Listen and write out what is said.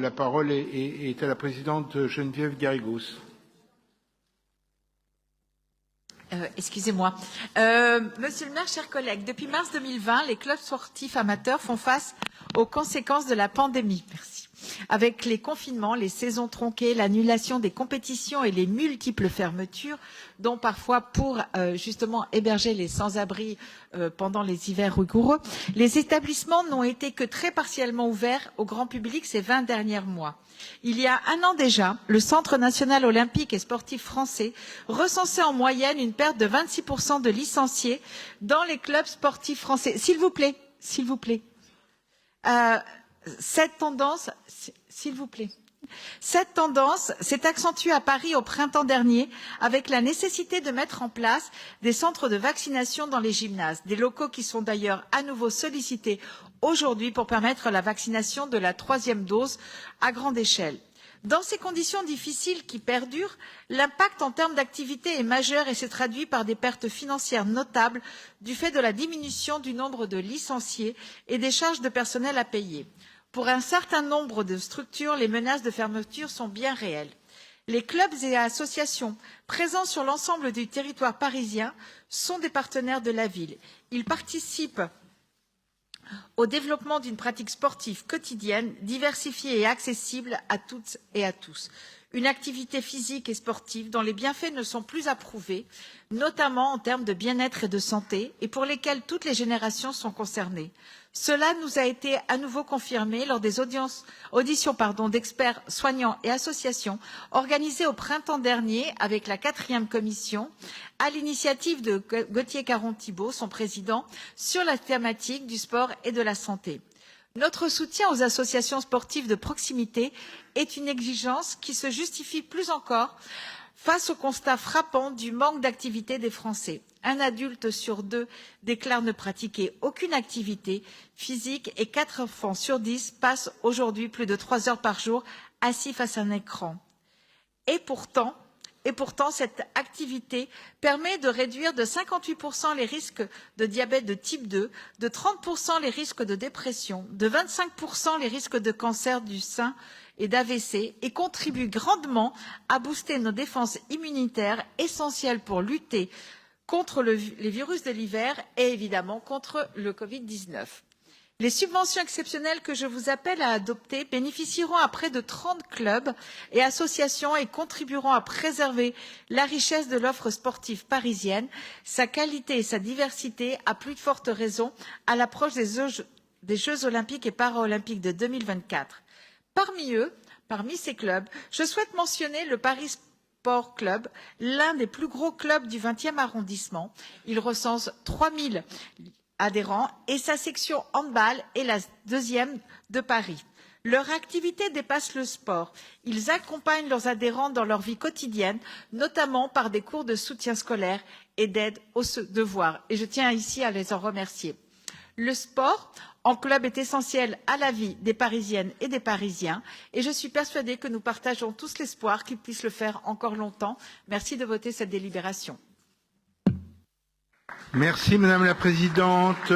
La parole est à la présidente Geneviève Garrigous. Excusez-moi. Monsieur le maire, chers collègues, depuis mars 2020, les clubs sportifs amateurs font face aux conséquences de la pandémie. Merci. Avec les confinements, les saisons tronquées, l'annulation des compétitions et les multiples fermetures, dont parfois pour justement héberger les sans-abri pendant les hivers rigoureux, les établissements n'ont été que très partiellement ouverts au grand public ces 20 derniers mois. Il y a un an déjà, le Centre national olympique et sportif français recensait en moyenne une perte de 26% de licenciés dans les clubs sportifs français. S'il vous plaît, s'il vous plaît. Cette tendance, s'il vous plaît. Cette tendance s'est accentuée à Paris au printemps dernier avec la nécessité de mettre en place des centres de vaccination dans les gymnases, des locaux qui sont d'ailleurs à nouveau sollicités aujourd'hui pour permettre la vaccination de la 3e dose à grande échelle. Dans ces conditions difficiles qui perdurent, l'impact en termes d'activité est majeur et se traduit par des pertes financières notables du fait de la diminution du nombre de licenciés et des charges de personnel à payer. Pour un certain nombre de structures, les menaces de fermeture sont bien réelles. Les clubs et associations présents sur l'ensemble du territoire parisien sont des partenaires de la ville. Ils participent au développement d'une pratique sportive quotidienne, diversifiée et accessible à toutes et à tous. Une activité physique et sportive dont les bienfaits ne sont plus à prouver, notamment en termes de bien-être et de santé, et pour lesquels toutes les générations sont concernées. Cela nous a été à nouveau confirmé lors des auditions d'experts, soignants et associations organisées au printemps dernier avec la 4e commission, à l'initiative de Gauthier Caron-Thibault, son président, sur la thématique du sport et de la santé. Notre soutien aux associations sportives de proximité est une exigence qui se justifie plus encore face au constat frappant du manque d'activité des Français. Un adulte sur 2 déclare ne pratiquer aucune activité physique et 4 enfants sur 10 passent aujourd'hui plus de 3 heures par jour assis face à un écran. Et pourtant, cette activité permet de réduire de 58% les risques de diabète de type 2, de 30% les risques de dépression, de 25% les risques de cancer du sein et d'AVC et contribue grandement à booster nos défenses immunitaires essentielles pour lutter contre les virus de l'hiver et évidemment contre le Covid-19. Les subventions exceptionnelles que je vous appelle à adopter bénéficieront à près de 30 clubs et associations et contribueront à préserver la richesse de l'offre sportive parisienne, sa qualité et sa diversité, à plus forte raison à l'approche des Jeux olympiques et paralympiques de 2024. Parmi ces clubs, je souhaite mentionner le Paris Sport Club, l'un des plus gros clubs du 20e arrondissement. Il recense 3000 adhérents et sa section handball est la 2e de Paris. Leur activité dépasse le sport. Ils accompagnent leurs adhérents dans leur vie quotidienne, notamment par des cours de soutien scolaire et d'aide aux devoirs. Et je tiens ici à les en remercier. Le sport en club est essentiel à la vie des Parisiennes et des Parisiens et je suis persuadée que nous partageons tous l'espoir qu'ils puissent le faire encore longtemps. Merci de voter cette délibération. Merci Madame la Présidente.